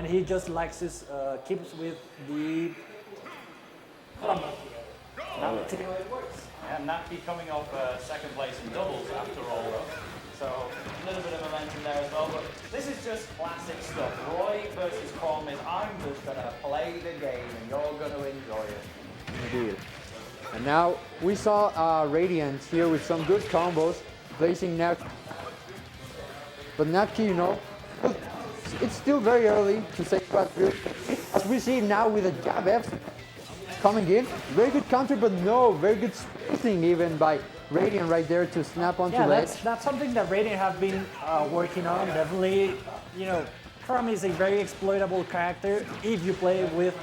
and he just likes his keeps with the Napky. It works. And Napky coming off second place in doubles after all, though. So a little bit of momentum there as well. But this is just classic stuff. Roy versus Chrom is I'm just going to play the game and you're going to enjoy it. Indeed. And now we saw Radiant here with some good combos, placing Napky. But Napky, you know, it's still very early to say about this. As we see now with the jab F coming in, very good counter, but no, very good spacing even by Radiant right there to snap onto ledge. That's something that Radiant have been working on. Definitely, you know, Chrom is a very exploitable character if you play with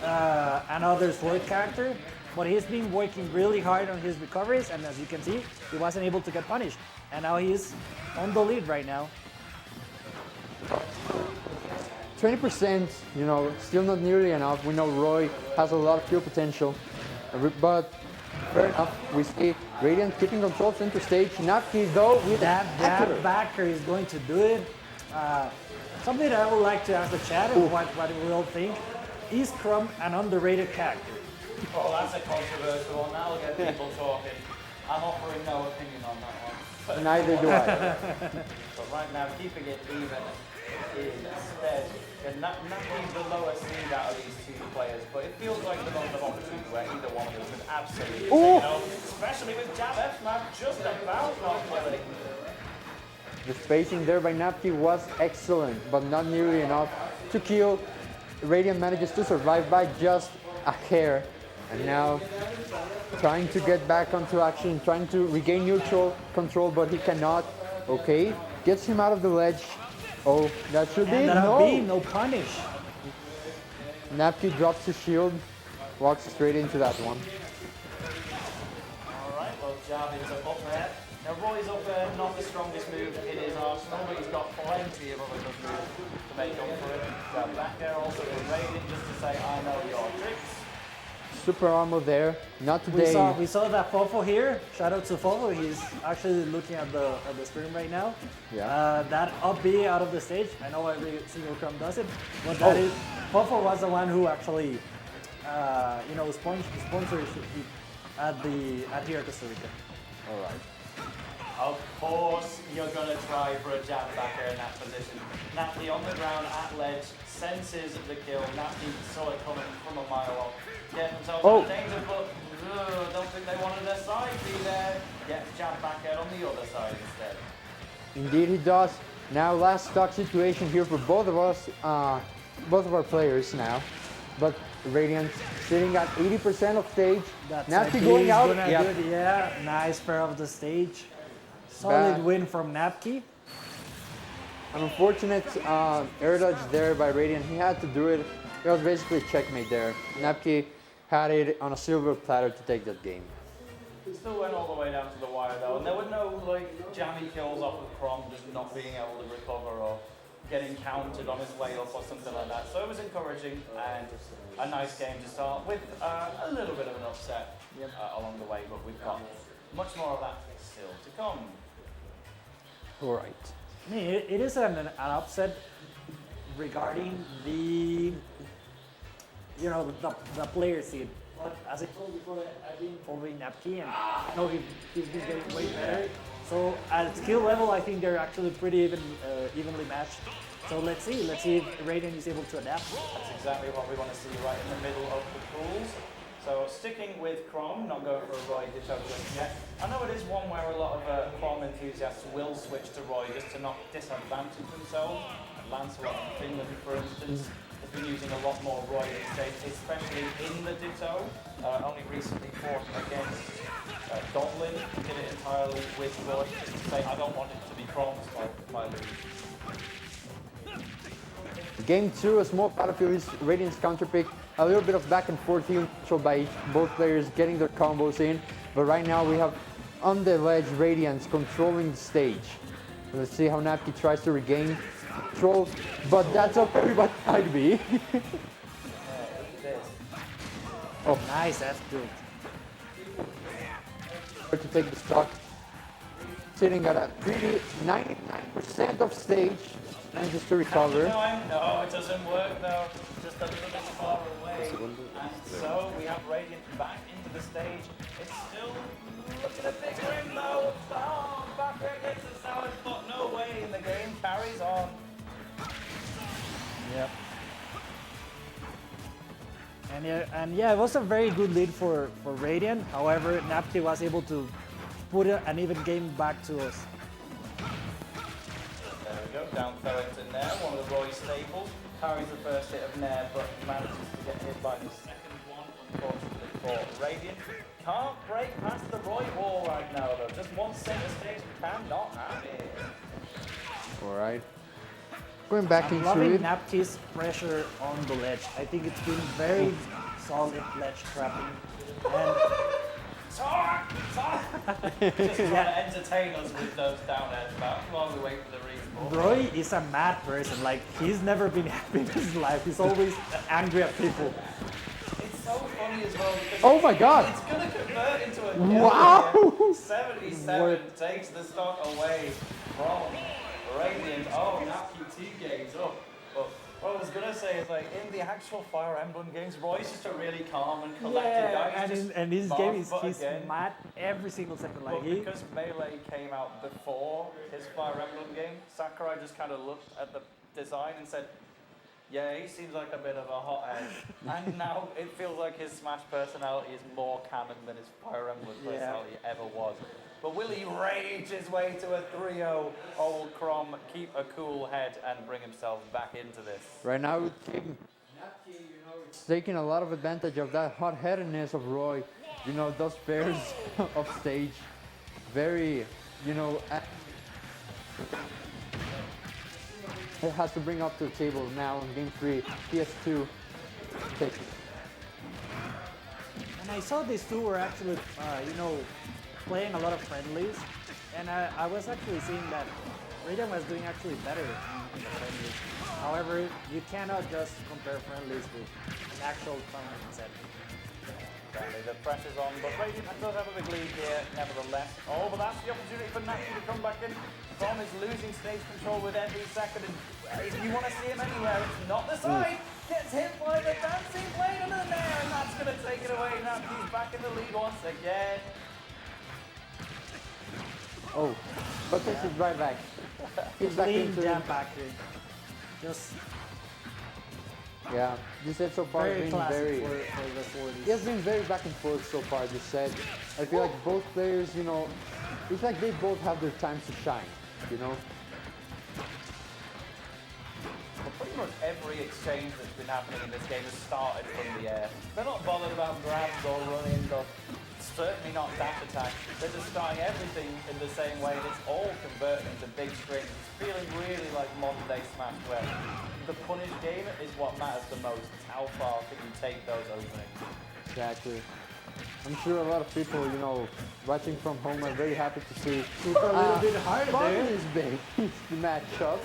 another sword character. But he's been working really hard on his recoveries, and as you can see, he wasn't able to get punished. And now he's on the lead right now. 20%, you know, still not nearly enough. We know Roy has a lot of kill potential, but fair enough. We see Radiant keeping control center stage. Napky though with that backer is going to do it. Something that I would like to ask the chat and what we all think. Is Chrom an underrated character? Oh, that's a controversial one. That'll get people talking. I'm offering no opinion on that one. But neither do I. But right now, keeping it even instead. Napky's the lowest seed out of these two players, but it feels like the moment of opportunity where either one of them could absolutely, you know, especially with jab F now just about not killing. The spacing there by Napky was excellent, but not nearly enough to kill. Radiant manages to survive by just a hair. And now trying to get back onto action, trying to regain neutral control, but he cannot. Okay, gets him out of the ledge. Oh, that should be no punish. Napky drops his shield, walks straight into that one. All right, well, jab into up ahead. Now Roy's up there, not the strongest move in his arsenal, but he's got plenty of other good moves to make up for it. Jab back there also for Radiant just to say, I know your tricks. Super armor there, not today. We saw that Fofo here. Shout out to Fofo. He's actually looking at the stream right now. Yeah. That up B out of the stage. I know every single Chrom does it, but that is Fofo was the one who actually, you know, sponsorship at here at Costa Rica. All right. Of course, you're going to try for a jab backer in that position. Napky on the ground at ledge, senses the kill. Napky saw it coming from a mile off. Get themselves out of danger, but don't think they wanted their side to be there. Get jab backer on the other side instead. Indeed he does. Now last stock situation here for both of us, both of our players now. But Radiant sitting at 80% of stage. Napky going out. Yeah, nice pair of the stage. Solid win from Napky. An unfortunate air dodge there by Radiant. He had to do it. It was basically checkmate there. Napky had it on a silver platter to take that game. He still went all the way down to the wire though, and there were no like jammy kills off of Chrom just not being able to recover or getting countered on his way up or something like that. So it was encouraging and a nice game to start with a little bit of an upset along the way, but we've got much more of that still to come. All right. I mean, it is an upset regarding the, you know, the player seed. But as I told you before, I've been following Napky and I know he's been getting way better. So at skill level, I think they're actually pretty evenly matched. So let's see if Radiant is able to adapt. That's exactly what we want to see right in the middle of the pools. So sticking with Chrom, not going for a Roy ditch over yet. I know it is one where a lot of Chrom enthusiasts will switch to Roy just to not disadvantage themselves. Lancelot in Finland, for instance, has been using a lot more Roy these days, especially in the Ditto. Only recently fought against Goblin, did it entirely with Roy. Say, I don't want it to be Chrom's my lead. Game 2, a small battlefield is Radiant's counter pick. A little bit of back and forth heel control by both players getting their combos in. But right now we have on the ledge Radiance controlling the stage. Let's see how Napky tries to regain control, but that's up everybody might be. Oh, nice, that's good. To take the stock. sitting at a pretty 99% of stage. Manages to recover. No, it doesn't work though. Just a little bit far away. And so we have Radiant back into the stage. It's still looking a bit grim though. Oh, back there gets a sour spot. No way. And the game carries on. Yep. And yeah, it was a very good lead for Radiant. However, Napky was able to put an even game back to us. There we go, down throw into Nair, one of the Roy staples. Carries the first hit of Nair, but manages to get hit by the second one, unfortunately for Radiant. Can't break past the Roy wall right now though. Just one center stage cannot have it. Alright. Going back I'm into loving it. Napky's pressure on the ledge. I think it's been very solid ledge trapping. And Talk! Just trying to entertain us with those down edge back while we wait for the respawn. Roy is a mad person. Like, he's never been happy in his life. He's always angry at people. It's so funny as well because Oh my god! it's going to convert into a Wow! kill here. 77 takes the stock away from Radiant. Oh, Napky 2 games up. But what I was going to say is, like, in the actual Fire Emblem games, Roy's just a really calm and collected guy. And his Marth, game is but he's again, mad every single second. Like But because Melee came out before his Fire Emblem game, Sakurai just kind of looked at the design and said, yeah, he seems like a bit of a hothead. And now it feels like his Smash personality is more canon than his Fire Emblem personality ever was. But will he rage his way to a 3-0? Old Chrom keep a cool head and bring himself back into this. Right now, Napky, it's taking a lot of advantage of that hot-headedness of Roy. You know, those pairs of stage. Very, you know, it has to bring up to the table now in game 3, PS2. Take it. And I saw these two were actually, you know, playing a lot of friendlies, and I was actually seeing that Radiant was doing actually better in the friendlies. However, you cannot just compare friendlies with an actual tournament set. Apparently the pressure's on, but Radiant does have a big lead here, nevertheless. Oh, but that's the opportunity for Napky to come back in. Chrom is losing stage control with every second, and if you want to see him anywhere, it's not the side. Gets hit by the dancing blade under there, and that's going to take it away. Napky's back in the lead once again. Oh, but this is right back. He's back Clean into jump back here. Just Yeah, this set so far has very been classic very... for the 40s. It has been very back and forth so far, this set. I feel like both players, you know, it's like they both have their time to shine, you know? Well, pretty much every exchange that's been happening in this game has started from the air. They're not bothered about grabs or run-ins or certainly not dash attacks. They're just starting everything in the same way and it's all converting into big strings. It's feeling really like modern day Smash where the punish game is what matters the most. It's how far can you take those openings. Exactly. I'm sure a lot of people, you know, watching from home are very happy to see a little bit hard there. is big. The matchup.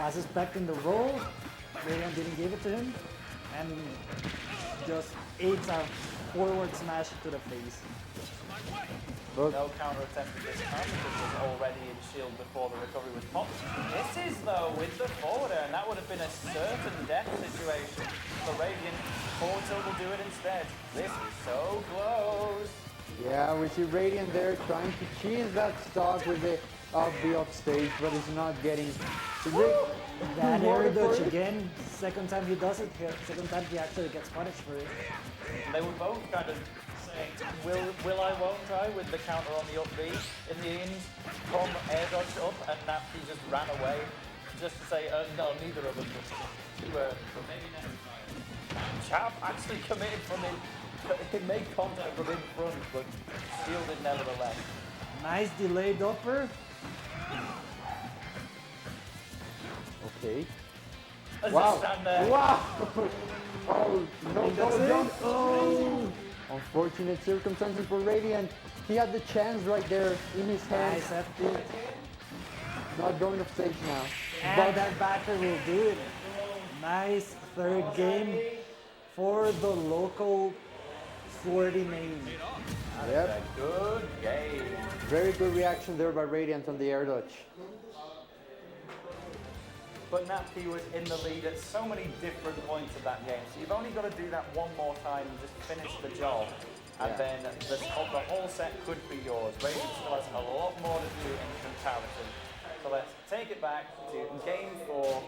Was expecting the roll, Radiant didn't give it to him, and just ate a forward smash to the face. But No counter attempt at this time because it was already in shield before the recovery was popped. This is though with the forward air, and that would have been a certain death situation for Radiant. Forward tilt will do it instead. This is so close. yeah, we see Radiant there trying to cheese that stock with the up B off stage, but it's not getting That air dodge again. Second time he does it, second time he actually gets punished for it. They were both kind of saying, will I, won't I, with the counter on the up B. In the end, Chrom air dodged up and Napky just ran away. Just to say, no, neither of them. But maybe next time. Chap actually committed from in. He made contact from in front, but shielded nevertheless. Nice delayed upper. Okay. As Wow. they stand there. Wow! Oh, no That's double it. jump. Oh! Unfortunate circumstances for Radiant. He had the chance right there in his hands. Nice FP. Not going off stage now. And that backer will do it. Nice third game for the local coordinating. Yep. Good game. Very good reaction there by Radiant on the air dodge. But Napky was in the lead at so many different points of that game. So you've only got to do that one more time and just finish the job. And then the whole set could be yours. Radiant still has a lot more to do in comparison. So let's take it back to game 4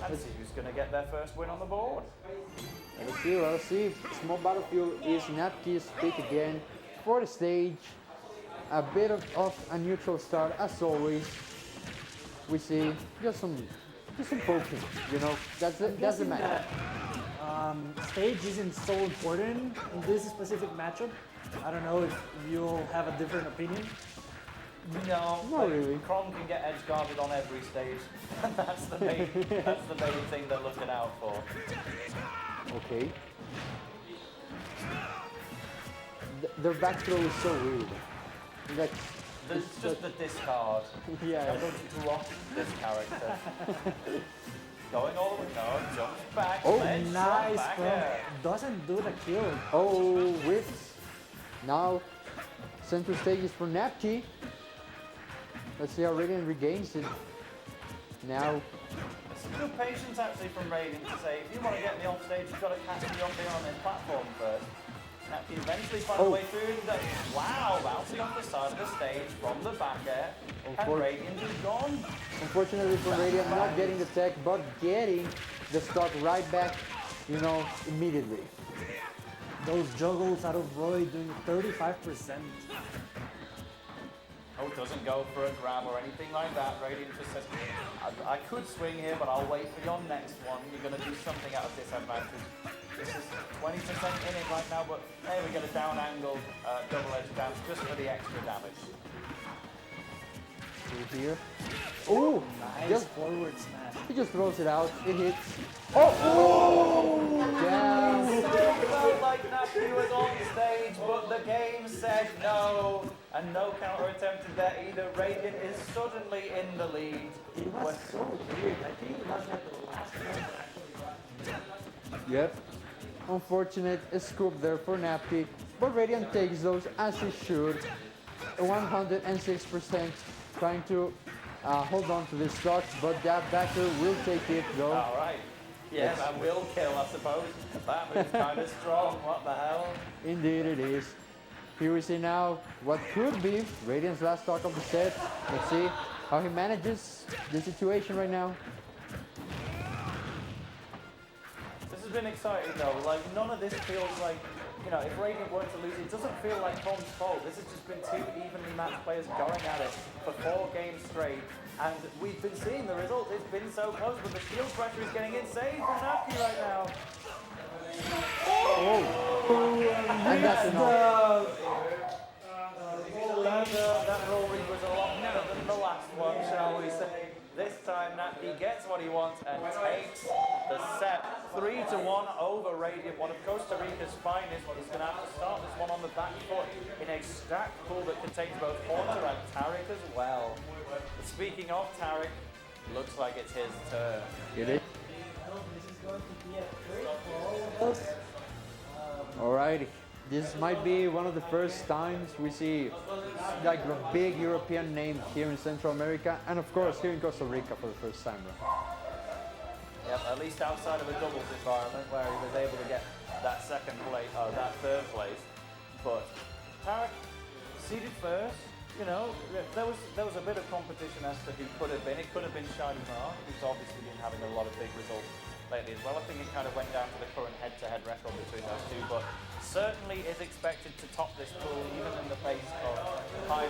and see who's going to get their first win on the board. Let's see. Small battlefield is Napky's pick again for the stage. A bit of a neutral start as always. We see just some poking, you know. That's the match. Stage isn't so important in this specific matchup. I don't know if you'll have a different opinion. No, not really. Chrom can get edge guarded on every stage. that's the main thing they're looking out for. Okay. Their back throw is so weird. It's just the discard. Yeah. I'm going to drop this character. Going all the way, no, jumps back. Oh, nice, back bro. air. Doesn't do the kill. Oh, whiffs. Now, center stage is for Napky. Let's see how Radiant regains it. Now. It's good patience actually from Radiant to say, if you want to get me off stage, you've got to catch me up here on this platform first. Napky eventually finds a way through. Wow, bouncing off the side of the stage from the back air. And Radiant is gone. Unfortunately for Radiant, not getting the tech, but getting the stock right back, you know, immediately. Those juggles out of Roy doing 35%. Oh, doesn't go for a grab or anything like that. Radiant just says, I could swing here, but I'll wait for your next one. You're going to do something out of disadvantage. This is 20% in it right now, but hey, we get a down angle double-edged dance just for the extra damage. See here. Oh, Nice just forward smash. he just throws it out. It hits. Oh! Down. So it felt like Napky was on stage, but the game said no. And no counter attempted there either. Radiant is suddenly in the lead. It was so weird. I think it was like the last one. Yep. Unfortunate scoop there for Napky, but Radiant takes those as he should. 106% trying to hold on to this stock, but that backer will take it though. All right. Yeah, that will kill, I suppose. That move's kind of strong. What the hell? Indeed it is. Here we see now what could be Radiant's last stock of the set. Let's see how he manages the situation right now. This has been exciting though. Like, none of this feels like, you know, if Radiant were to lose, it doesn't feel like Chrom's fault. This has just been two evenly matched players going at it for 4 games straight. And we've been seeing the result. It's been so close, but the shield pressure is getting insane from Napky right now. And that's enough. That roll read was a lot better than the last one, shall we say. This time Napky gets what he wants and takes the set 3-1 over Radiant, one of Costa Rica's finest. He's going to have to start this one on the back foot in a stacked pool that contains both Haunter and Taric as well. Speaking of Taric, looks like it's his turn. Get it? This is going to be a trick for all of us. Alrighty. This might be one of the first times we see like a big European name here in Central America, and of course here in Costa Rica for the first time. Yep, at least outside of a doubles environment where he was able to get that third place. But Taric seeded first. You know, there was a bit of competition as to who could have been. It could have been Shiny Mark, who's obviously been having a lot of big results lately as well. I think it kind of went down to the current head-to-head record between those two, but certainly is expected to top this pool even in the face of high